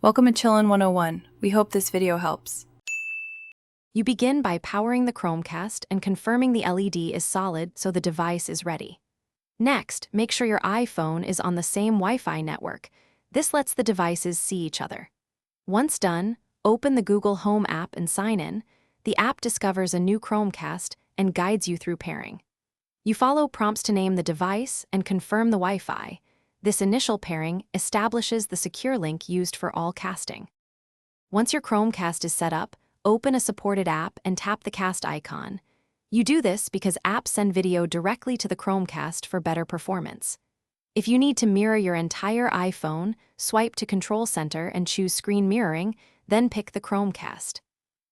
Welcome to Chillin' 101. We hope this video helps. You begin by powering the Chromecast and confirming the LED is solid so the device is ready. Next, make sure your iPhone is on the same Wi-Fi network. This lets the devices see each other. Once done, open the Google Home app and sign in. The app discovers a new Chromecast and guides you through pairing. You follow prompts to name the device and confirm the Wi-Fi. This initial pairing establishes the secure link used for all casting. Once your Chromecast is set up, open a supported app and tap the cast icon. You do this because apps send video directly to the Chromecast for better performance. If you need to mirror your entire iPhone, swipe to Control Center and choose Screen Mirroring, then pick the Chromecast.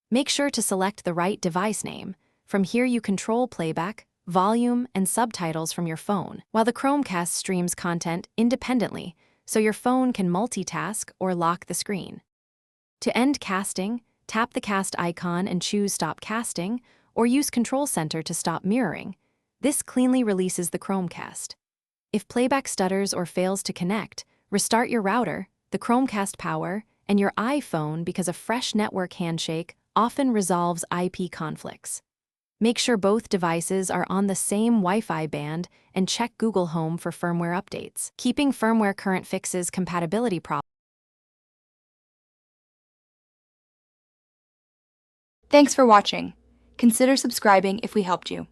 Make sure to select the right device name. From here you control playback, volume, and subtitles from your phone, while the Chromecast streams content independently, so your phone can multitask or lock the screen. To end casting, tap the cast icon and choose Stop Casting, or use Control Center to stop mirroring. This cleanly releases the Chromecast. If playback stutters or fails to connect, restart your router, the Chromecast power, and your iPhone because a fresh network handshake often resolves IP conflicts. Make sure both devices are on the same Wi-Fi band and check Google Home for firmware updates. Keeping firmware current fixes compatibility problems. Thanks for watching. Consider subscribing if we helped you.